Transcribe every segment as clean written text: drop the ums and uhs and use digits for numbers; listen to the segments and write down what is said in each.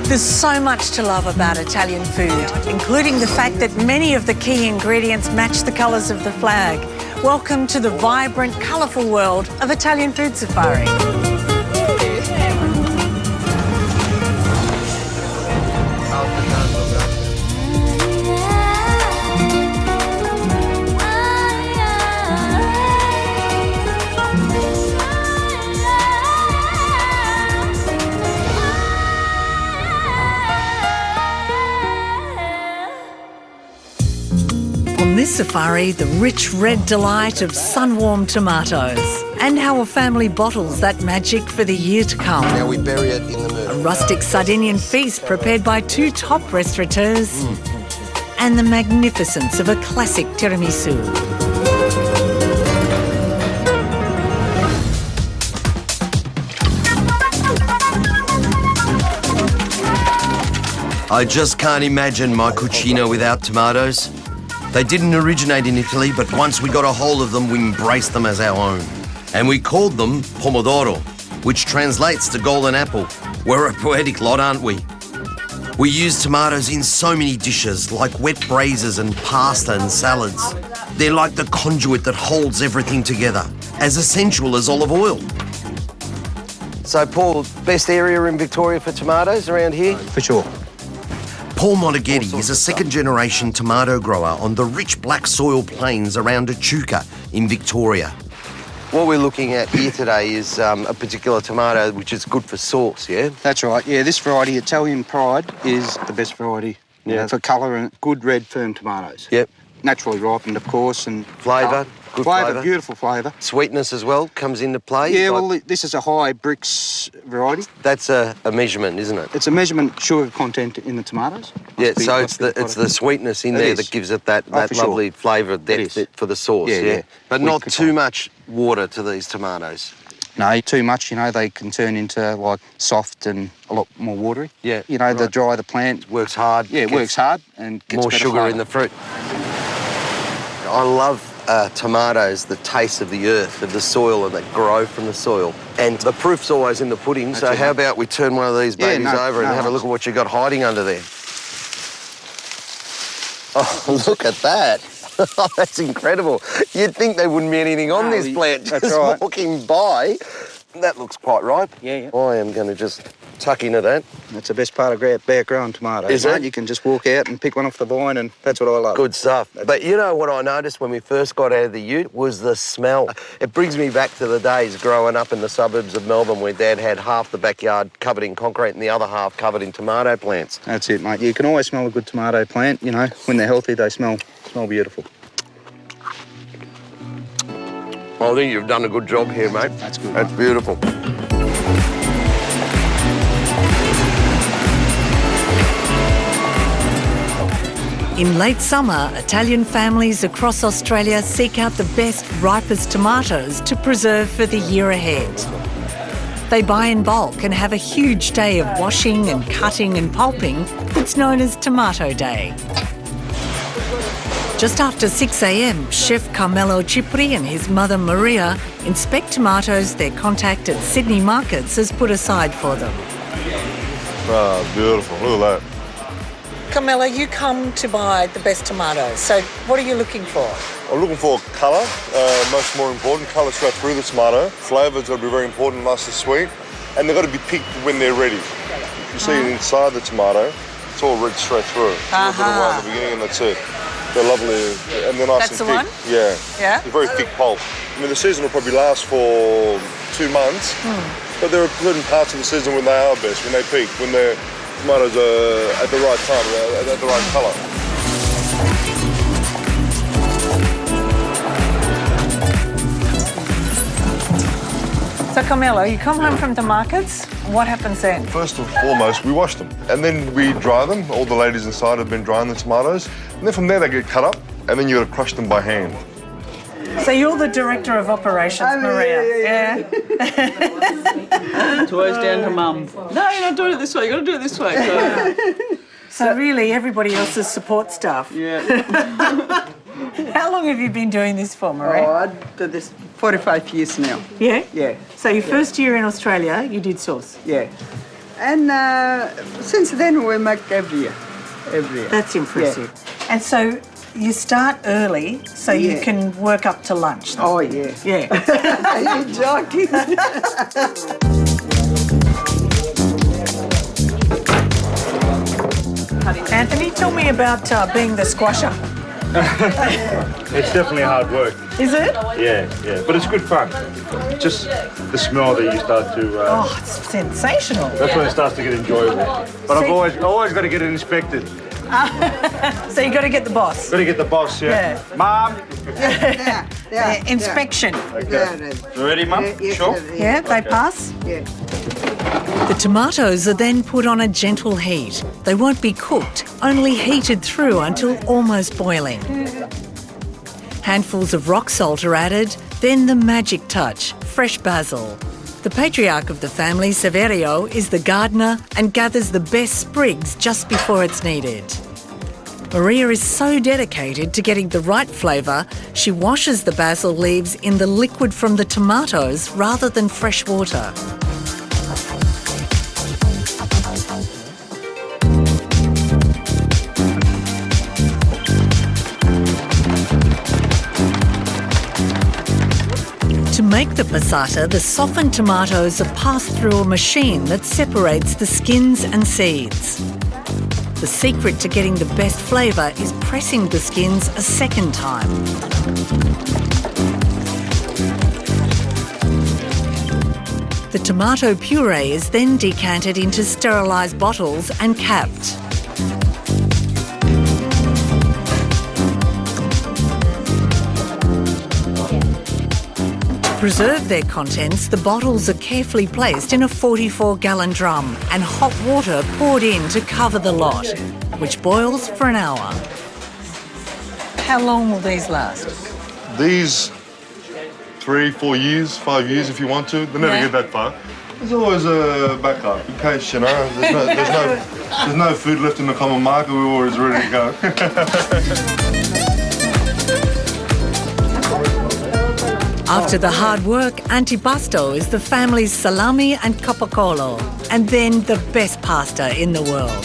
There's so much to love about Italian food, including the fact that many of the key ingredients match the colours of the flag. Welcome to the vibrant, colourful world of Italian food safari. On this safari, the rich red delight of sun-warmed tomatoes and how a family bottles that magic for the year to come. Now we bury it in the moon. A rustic Sardinian feast prepared by two top restaurateurs and the magnificence of a classic tiramisu. I just can't imagine my cucina without tomatoes. They didn't originate in Italy, but once we got a hold of them, we embraced them as our own. And we called them pomodoro, which translates to golden apple. We're a poetic lot, aren't we? We use tomatoes in so many dishes, like wet braises and pasta and salads. They're like the conduit that holds everything together, as essential as olive oil. So, Paul, best area in Victoria for tomatoes around here? For sure. Paul Monaghetti is a second-generation tomato grower on the rich black soil plains around Echuca in Victoria. What we're looking at here today is a particular tomato which is good for sauce, yeah? That's right, yeah. This variety, Italian Pride, is the best variety for colour and good red firm tomatoes. Yep. Naturally ripened, of course, and... Flavour? Good flavour? Beautiful flavour. Sweetness as well comes into play? Yeah, well, this is a high bricks variety. That's a measurement, isn't it? It's a measurement sugar content in the tomatoes. Yeah, so it's the sweetness in there that gives it that lovely flavour depth for the sauce, yeah? But not too much water to these tomatoes. No, too much, you know, they can turn into, like, soft and a lot more watery. Yeah. You know, the drier the plant... Works hard. Yeah, it works hard and gets more better sugar flavour. in the fruit. I love tomatoes, the taste of the earth, of the soil, and that grow from the soil. And the proof's always in the pudding, so how about we turn one of these babies over and have a look at what you got hiding under there. Oh, look at that. That's incredible. You'd think there wouldn't be anything on this plant just walking by. That looks quite ripe. Yeah. I am going to just tuck into that. That's the best part of bare growing tomatoes. Is it? You can just walk out and pick one off the vine, and that's what I love. Good stuff. But you know what I noticed when we first got out of the ute was the smell. It brings me back to the days growing up in the suburbs of Melbourne where Dad had half the backyard covered in concrete and the other half covered in tomato plants. That's it, mate. You can always smell a good tomato plant, you know. When they're healthy, they smell beautiful. I think you've done a good job here, mate. That's good. That's beautiful. In late summer, Italian families across Australia seek out the best, ripest tomatoes to preserve for the year ahead. They buy in bulk and have a huge day of washing and cutting and pulping. It's known as Tomato Day. Just after 6 a.m, Chef Carmelo Cipri and his mother Maria inspect tomatoes their contact at Sydney markets has put aside for them. Ah, beautiful. Look at that. Carmelo, you come to buy the best tomatoes, so what are you looking for? I'm looking for colour, more important, colour straight through the tomato. Flavour's got to be very important, nice and sweet. And they've got to be picked when they're ready. You see it inside the tomato, it's all red straight through. A little bit of white in the beginning and that's it. They're lovely, and they're nice and thick. That's the one? Yeah. Yeah? They're very thick pulp. I mean, the season will probably last for 2 months, but there are certain parts of the season when they are best, when they peak, when the tomatoes are at the right time, at the right colour. So, Carmelo, you come home from the markets, what happens then? First and foremost, we wash them, and then we dry them. All the ladies inside have been drying the tomatoes, and then from there they get cut up, and then you got to crush them by hand. So you're the director of operations, Maria. Yeah. It's always down to Mum. No, you're not doing it this way. You got to do it this way. So really, everybody else's support staff. Yeah. How long have you been doing this for, Maria? Oh, I did this 45 years now. Yeah? Yeah. So your first year in Australia, you did sauce? Yeah. And since then we make every year. Every year. That's impressive. Yeah. And so you start early so you can work up to lunch. Oh, yeah. Yeah. Are you joking? Anthony, tell me about being the squasher. It's definitely hard work. Is it? Yeah. But it's good fun. Just the smell that you start to... Oh, it's sensational. That's when it starts to get enjoyable. But I've always got to get it inspected. So you got to get the boss. Got to get the boss, yeah. Mom? Inspection. Okay. You ready, Mum? Sure? Yeah, they pass? Yeah. The tomatoes are then put on a gentle heat. They won't be cooked, only heated through until almost boiling. Handfuls of rock salt are added, then the magic touch, fresh basil. The patriarch of the family, Severio, is the gardener and gathers the best sprigs just before it's needed. Maria is so dedicated to getting the right flavour, she washes the basil leaves in the liquid from the tomatoes rather than fresh water. To make the passata, the softened tomatoes are passed through a machine that separates the skins and seeds. The secret to getting the best flavour is pressing the skins a second time. The tomato puree is then decanted into sterilised bottles and capped. To preserve their contents, the bottles are carefully placed in a 44-gallon drum and hot water poured in to cover the lot, which boils for an hour. How long will these last? These 3, 4 years, 5 years if you want to. They never get that far. There's always a backup in case, you know, there's no food left in the common market, we're always ready to go. After the hard work, antipasto is the family's salami and capocollo, and then the best pasta in the world.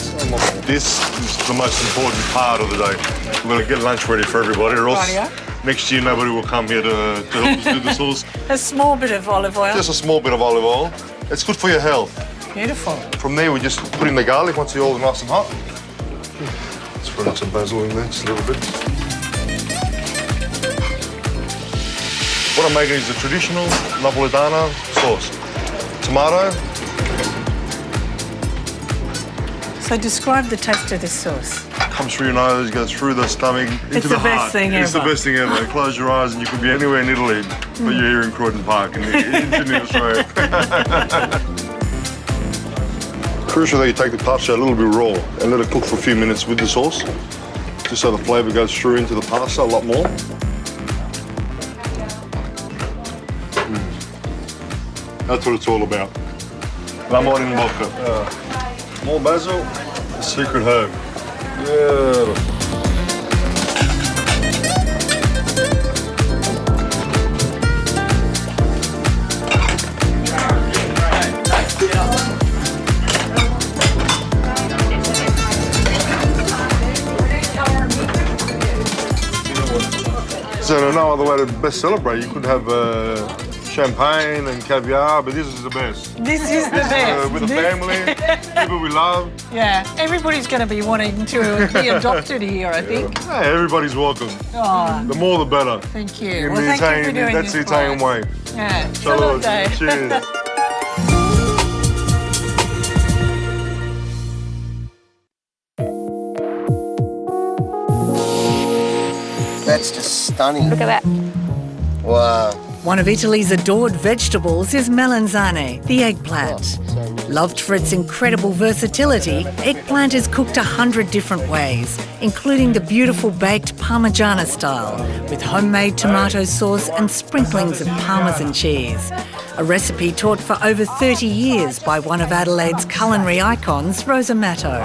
This is the most important part of the day. We're going to get lunch ready for everybody, or else next year nobody will come here to help us do the sauce. A small bit of olive oil. Just a small bit of olive oil. It's good for your health. Beautiful. From there, we just put in the garlic once the oil is nice and hot. Let's put in some basil in there, just a little bit. What I'm making is the traditional Napolitana sauce. Tomato. So describe the taste of this sauce. Comes through your nose, goes through the stomach, into the heart. It's the best thing ever. It's the best thing ever. Close your eyes and you could be anywhere in Italy, but you're here in Croydon Park in Sydney, Australia. Crucial that you take the pasta a little bit raw and let it cook for a few minutes with the sauce, just so the flavour goes through into the pasta a lot more. That's what it's all about. Lemon in vodka. More basil, the secret herb. Yeah. So no other way to best celebrate. You could have champagne and caviar, but this is the best. This is the best. With the family, people we love. Yeah, everybody's going to be wanting to be adopted here, I think. Yeah, everybody's welcome. Oh, The more the better. thank you. In Well, the thank you for Italian, doing that's this the Italian for us. way. Yeah, Salute. salute. Cheers. That's just stunning. Look at that. Wow. One of Italy's adored vegetables is melanzane, the eggplant. Loved for its incredible versatility, eggplant is cooked 100 different ways, including the beautiful baked Parmigiana style, with homemade tomato sauce and sprinklings of Parmesan cheese. A recipe taught for over 30 years by one of Adelaide's culinary icons, Rosa Matto.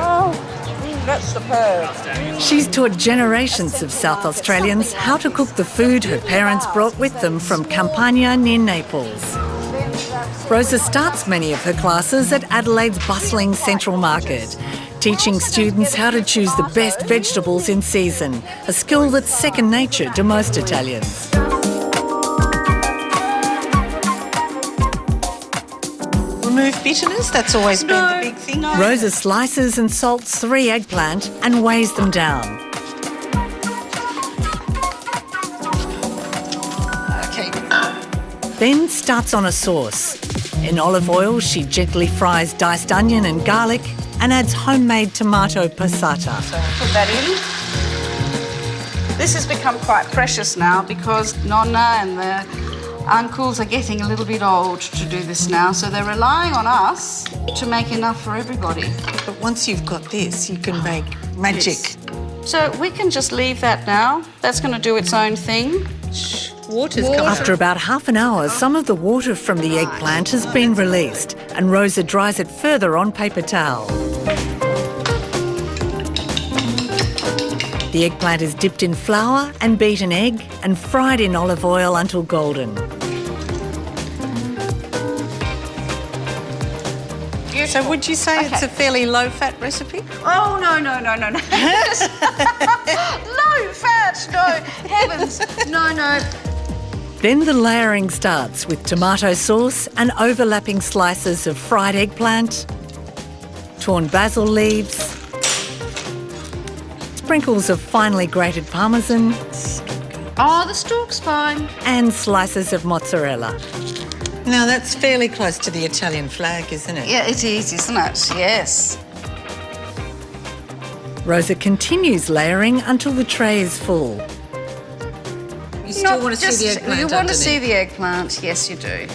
That's superb. She's taught generations of South Australians how to cook the food her parents brought with them from Campania near Naples. Rosa starts many of her classes at Adelaide's bustling Central Market, teaching students how to choose the best vegetables in season, a skill that's second nature to most Italians. Remove bitterness, that's always been the big thing. Rosa slices and salts 3 eggplant and weighs them down. Okay. Then starts on a sauce. In olive oil, she gently fries diced onion and garlic and adds homemade tomato passata. So put that in. This has become quite precious now because Nonna and the uncles are getting a little bit old to do this now, so they're relying on us to make enough for everybody. But once you've got this, you can make magic. Yes. So we can just leave that now. That's going to do its own thing. Water's coming. After about half an hour, some of the water from the eggplant has been released and Rosa dries it further on paper towel. The eggplant is dipped in flour and beaten egg and fried in olive oil until golden. So would you say it's a fairly low-fat recipe? Oh, no. Low fat, no. Heavens, no. Then the layering starts with tomato sauce and overlapping slices of fried eggplant, torn basil leaves, sprinkles of finely grated parmesan, Oh, the stalk's fine. and slices of mozzarella. Now, that's fairly close to the Italian flag, isn't it? Yeah, it is, isn't it? Yes. Rosa continues layering until the tray is full. You still want to see the eggplant You want to see underneath. the eggplant, yes you do.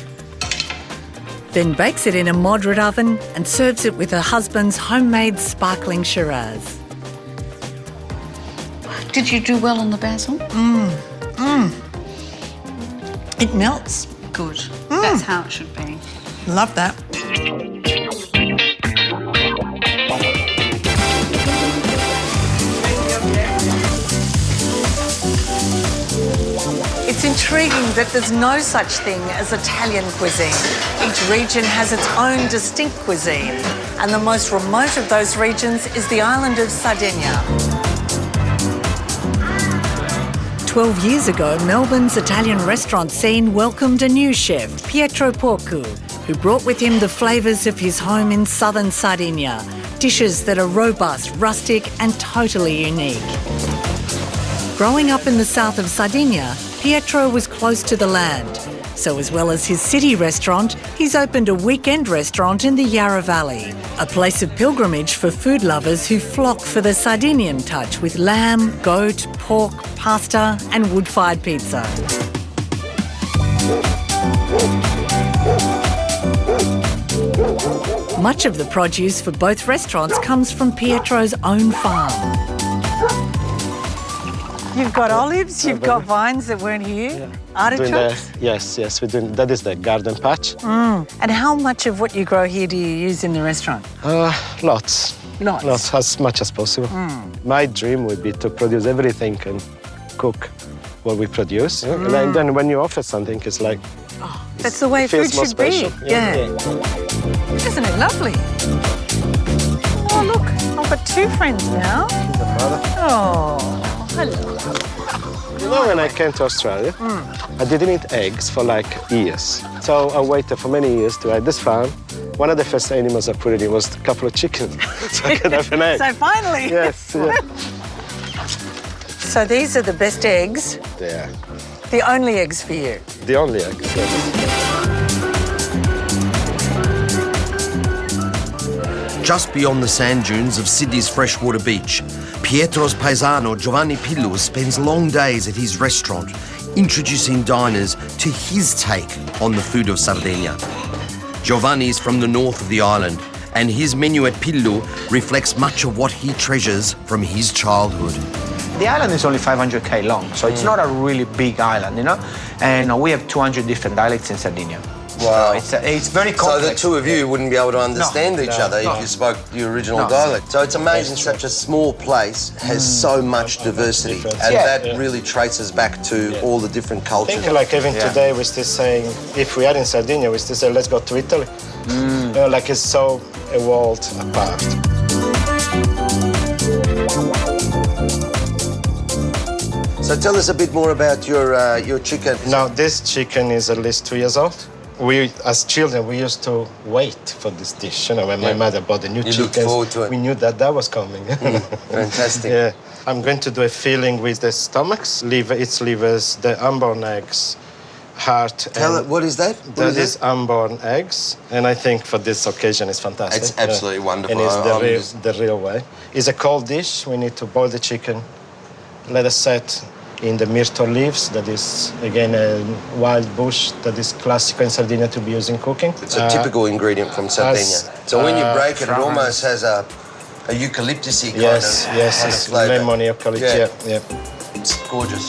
Then bakes it in a moderate oven and serves it with her husband's homemade sparkling Shiraz. Did you do well on the basil? It melts. Good. That's how it should be. Love that. It's intriguing that there's no such thing as Italian cuisine. Each region has its own distinct cuisine, and the most remote of those regions is the island of Sardinia. 12 years ago, Melbourne's Italian restaurant scene welcomed a new chef, Pietro Porcu, who brought with him the flavours of his home in southern Sardinia, dishes that are robust, rustic and totally unique. Growing up in the south of Sardinia, Pietro was close to the land, so as well as his city restaurant, he's opened a weekend restaurant in the Yarra Valley, a place of pilgrimage for food lovers who flock for the Sardinian touch with lamb, goat, pork, pasta and wood-fired pizza. Much of the produce for both restaurants comes from Pietro's own farm. You've got olives, you've got vines that weren't here, artichokes. Yes, we're doing. That is the garden patch. And how much of what you grow here do you use in the restaurant? Lots, as much as possible. My dream would be to produce everything and cook what we produce. And then when you offer something, it's like That's the way it food feels more should be. special. Yeah. Isn't it lovely? Oh, look, I've got 2 friends now. Oh, hello. You know, when I came to Australia, I didn't eat eggs for like years. So I waited for many years to at this farm. One of the first animals I put in was a couple of chickens, so I could have an egg. So finally. Yes, yeah. So these are the best eggs, They are the only eggs for you. the only eggs. Yes. Just beyond the sand dunes of Sydney's freshwater beach, Pietro's paesano Giovanni Pillu spends long days at his restaurant, introducing diners to his take on the food of Sardinia. Giovanni is from the north of the island, and his menu at Pillu reflects much of what he treasures from his childhood. The island is only 500k long, so it's not a really big island, you know? And we have 200 different dialects in Sardinia. Wow. It's very So complex. the two of you wouldn't be able to understand each other if you spoke your original dialect. So it's amazing such a small place has so much diversity. And that really traces back to all the different I cultures. think like even today we're still saying, if we are in Sardinia, we still say, let's go to Italy. You know, like it's so a world apart. So tell us a bit more about your chicken. Now, this chicken is at least 2 years old. We, as children, we used to wait for this dish. You know, when my mother bought the new chicken, looked forward to it. we knew that was coming. Fantastic. Yeah. I'm going to do a filling with the stomachs, its livers, the unborn eggs, heart. Tell it, what is that? That is unborn eggs, and I think for this occasion it's fantastic. It's absolutely wonderful. And it's the real way. It's a cold dish. We need to boil the chicken, let it set in the myrtle leaves. That is, again, a wild bush that is classical in Sardinia to be used in cooking. It's a typical ingredient from Sardinia. So when you break it, it almost has a eucalyptusy kind of it's flavour. lemon eucalyptus. Yeah. It's gorgeous.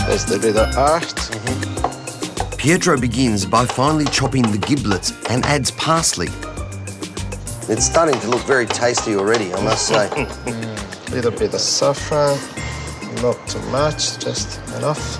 There's the bit of heart. Pietro begins by finely chopping the giblets and adds parsley. It's starting to look very tasty already, I must say. Little bit of saffron, not too much, just enough.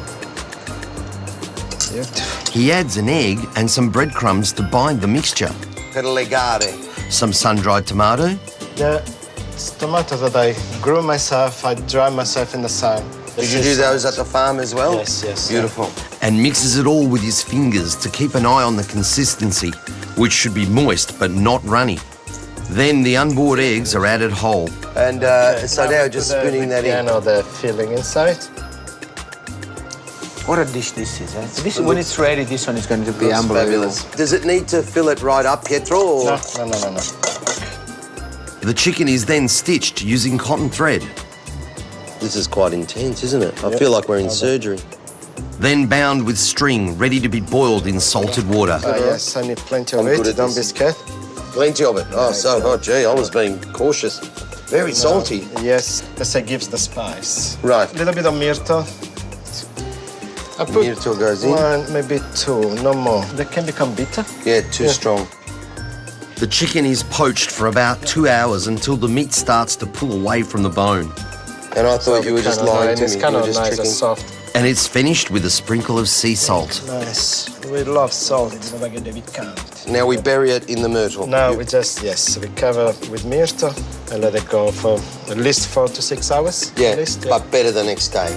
Beautiful. He adds an egg and some breadcrumbs to bind the mixture. Per legare. Some sun-dried tomato. Yeah, it's tomatoes that I grew myself, I dry myself in the sun. Did you do those at the farm as well? Yes. Beautiful. And mixes it all with his fingers to keep an eye on the consistency, which should be moist but not runny. Then the unbored eggs are added whole. And so now just spinning that in. The filling inside. What a dish this is. This, when it's ready, this one is going to be unbelievable. Fabulous. Does it need to fill it right up, Pietro? Or? No. The chicken is then stitched using cotton thread. This is quite intense, isn't it? I feel like we're in surgery. Then bound with string, ready to be boiled in salted water. Yes, I need plenty of it. Don't be scared. Plenty of it. Gee, I was being cautious. Very salty. Yes, that gives the spice. Right. A little bit of myrtle. I put Myrtle goes in. one, maybe two, no more. They can become bitter. Yeah, too strong. The chicken is poached for about 2 hours until the meat starts to pull away from the bone. And I thought you were just lying to me. It's kind of nice tricking. and soft. And it's finished with a sprinkle of sea salt. Nice. We love salt. Now we bury it in the myrtle. Now we just, we cover with myrtle and let it go for at least 4 to 6 hours. Yeah, at least, but better the next day.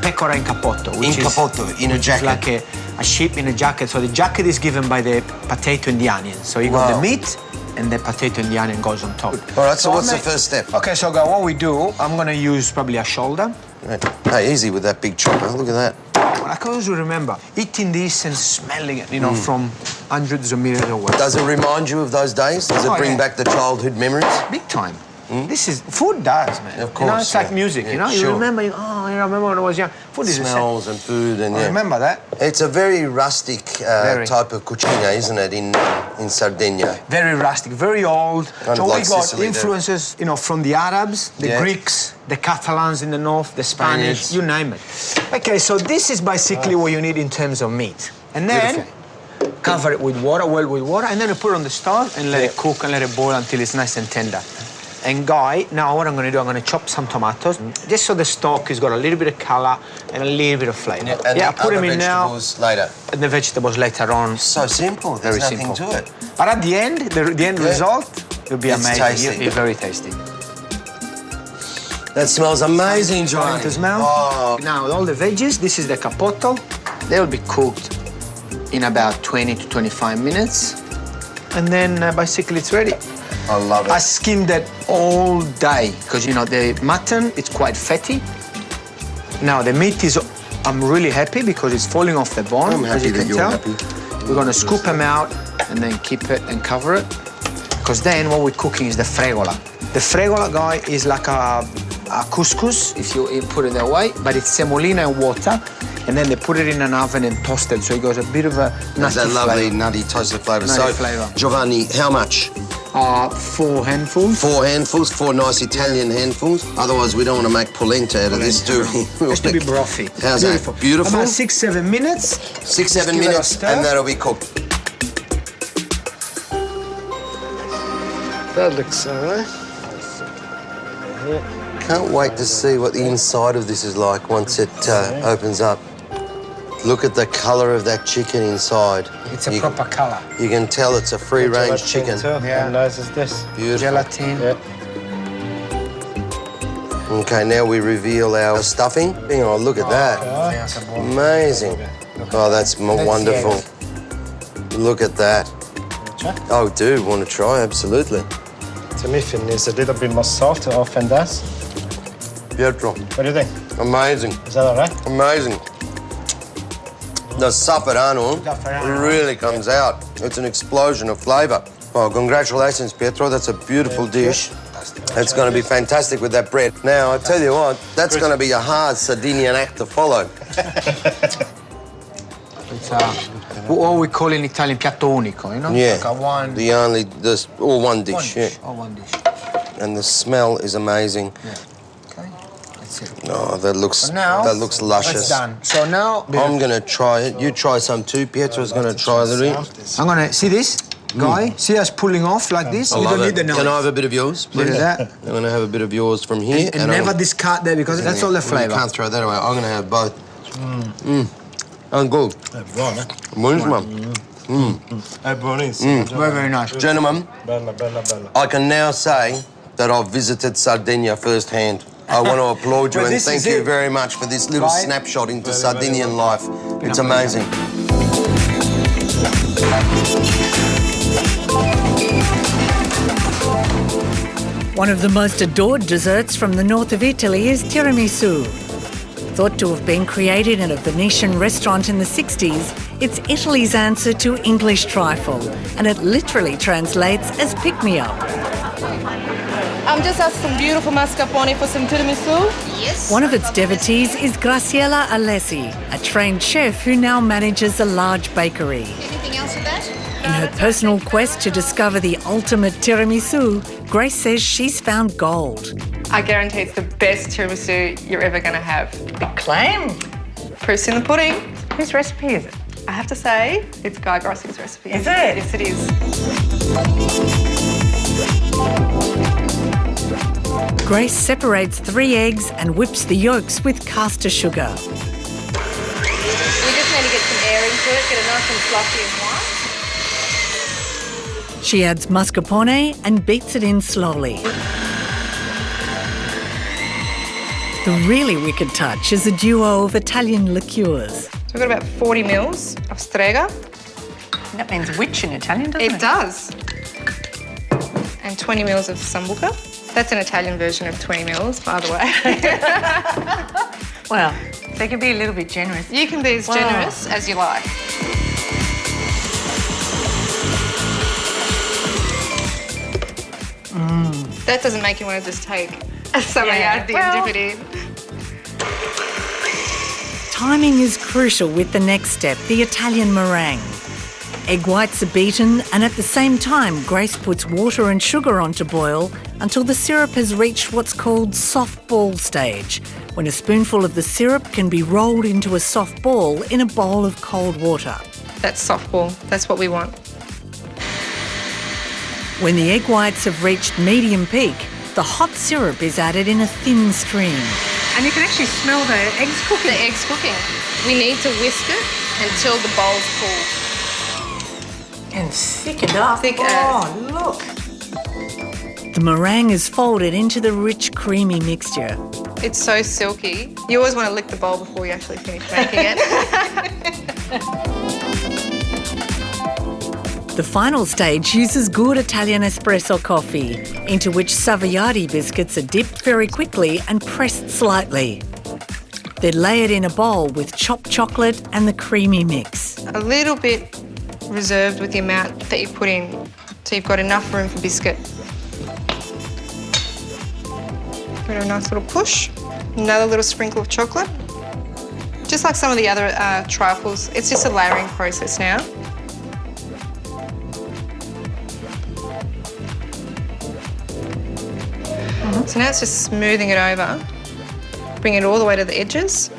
Pecora in capotto, which in a jacket. like a sheep in a jacket. So the jacket is given by the potato and the onion. So you got the meat and the potato and the onion goes on top. All right, so what's the first step? Okay, so what we do, I'm going to use probably a shoulder. Right. Hey, easy with that big chopper. Look at that. I can always remember eating this and smelling it, from hundreds of meters away. Does it remind you of those days? Does it bring back the childhood memories? Big time. This is food does, man. Of course, it's like music. Yeah, You sure. remember. I remember when I was young. Food is Smells and food and I remember that. It's a very rustic type of cucina, isn't it, in Sardinia? Very rustic, very old. Kind so of we like got Sicily influences, from the Arabs, the Greeks, the Catalans in the north, the Spanish, you name it. Okay, so this is basically what you need in terms of meat. And then cover it with water, and then you put it on the stove and let it cook and let it boil until it's nice and tender. And Guy, now what I'm going to do, I'm going to chop some tomatoes, just so the stock has got a little bit of colour and a little bit of flavour. And I put them in now. Later. And the vegetables later on. So simple. There's nothing to it. But at the end, the end result will be amazing. Tasty. It's very tasty. That smells amazing, Johnny. To smell. Oh. Now, all the veggies, this is the capotto. They'll be cooked in about 20 to 25 minutes. And then basically it's ready. I love it. I skimmed it all day because, the mutton, it's quite fatty. Now, the meat is, I'm really happy because it's falling off the bone, I'm happy as you can that you're tell. happy. We're going to scoop them out and then keep it and cover it. Because then what we're cooking is the fregola. The fregola, Guy, is like a couscous, if you put it that way, but it's semolina and water. And then they put it in an oven and toast it, so it goes a bit of a nutty There's that lovely flavour. nutty toasted flavour. Nutty flavour. Giovanni, how much? 4 handfuls. 4 handfuls, 4 nice Italian handfuls. Otherwise, we don't want to make polenta out of this, do we? It has to be brothy. How's Beautiful. that? Beautiful. About 6-7 minutes. 6-7 minutes, and that'll be cooked. That looks all right. Can't wait to see what the inside of this is like once it opens up. Look at the colour of that chicken inside. It's a proper colour. You can tell it's a free-range chicken. Yeah. How nice is this? Beautiful. Gelatin. Yeah. Okay, now we reveal our stuffing. Oh, look at that. Amazing. Oh, that's wonderful. Look at that. Oh, dude, want to try? Absolutely. To me, it needs a little bit more salt, it often does. Pietro. What do you think? Amazing. Is that all right? Amazing. The Zafferano really comes out. It's an explosion of flavour. Oh, congratulations, Pietro. That's a beautiful dish. It's going to be fantastic with that bread. Now, I tell you what, that's going to be a hard Sardinian act to follow. It's what we call in Italian piatto unico, you know? Yeah. Like one one dish, yeah. Or one dish. And the smell is amazing. Yeah. Okay, that's it. Oh, that looks luscious. That's done. So now... I'm going to try it. You try some too. Pietro's going to try a little. I'm going to... See this, Guy? See us pulling off like this? We don't need the knife. Can I have a bit of yours, please? Look at that. I'm going to have a bit of yours from here. And never discard that because that's all the flavour. You can't throw that away. I'm going to have both. And good. Buonissimo. Very, very nice. Gentlemen, I can now say that I've visited Sardinia firsthand. I want to applaud you and thank you very much for this little snapshot into Sardinian life. It's amazing. One of the most adored desserts from the north of Italy is tiramisu. Thought to have been created in a Venetian restaurant in the 60s, it's Italy's answer to English trifle, and it literally translates as pick-me-up. Just ask some beautiful mascarpone for some tiramisu. Yes. One of its devotees is Graciela Alessi, a trained chef who now manages a large bakery. Anything else with that? In her personal quest to discover the ultimate tiramisu, Grace says she's found gold. I guarantee it's the best tiramisu you're ever going to have. Big claim. Proof's in the pudding. Whose recipe is it? I have to say, it's Guy Grossi's recipe. Is it? Yes, it is. Grace separates 3 eggs and whips the yolks with caster sugar. We just need to get some air into it, get it nice and fluffy and white. She adds mascarpone and beats it in slowly. The really wicked touch is a duo of Italian liqueurs. So we've got about 40 mils of strega. That means witch in Italian, doesn't it? It does. And 20 mils of sambuca. That's an Italian version of 20 mils, by the way. Well, they can be a little bit generous. You can be as generous as you like. That doesn't make you want to just take some of the dip it in. Timing is crucial with the next step, the Italian meringue. Egg whites are beaten, and at the same time, Grace puts water and sugar on to boil until the syrup has reached what's called soft ball stage, when a spoonful of the syrup can be rolled into a soft ball in a bowl of cold water. That's soft ball. That's what we want. When the egg whites have reached medium peak, the hot syrup is added in a thin stream. And you can actually smell the eggs cooking. The eggs cooking. We need to whisk it until the bowl's full. And thick it up. Thick look. The meringue is folded into the rich, creamy mixture. It's so silky. You always want to lick the bowl before you actually finish making it. The final stage uses good Italian espresso coffee, into which Savoiardi biscuits are dipped very quickly and pressed slightly. They're layered in a bowl with chopped chocolate and the creamy mix. A little bit reserved with the amount that you put in, so you've got enough room for biscuit. Give it a nice little push. Another little sprinkle of chocolate. Just like some of the other trifles, it's just a layering process now. So now it's just smoothing it over. Bring it all the way to the edges.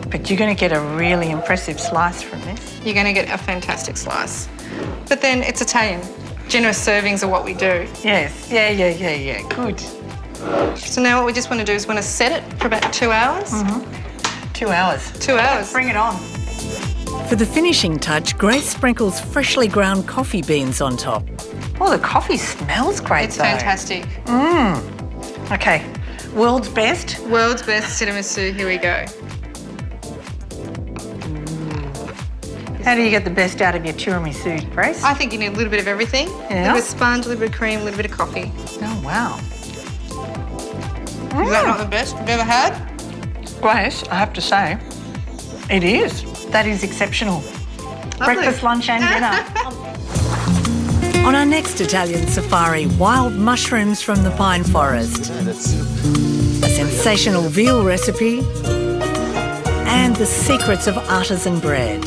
But you're going to get a really impressive slice from this. You're going to get a fantastic slice. But then it's Italian. Generous servings are what we do. Yes, yeah. Good. So now what we just want to do is want to set it for about 2 hours. 2 hours. 2 hours. Bring it on. For the finishing touch, Grace sprinkles freshly ground coffee beans on top. Oh, the coffee smells great. It's fantastic. Okay, world's best. World's best tiramisu. Here we go. How do you get the best out of your tiramisu, Grace? I think you need a little bit of everything. Yeah. A little bit of sponge, a little bit of cream, a little bit of coffee. Oh, wow. Is that not the best you've ever had? Grace, I have to say, it is. That is exceptional. Lovely. Breakfast, lunch and dinner. On our next Italian safari, wild mushrooms from the pine forest, a sensational veal recipe, and the secrets of artisan bread.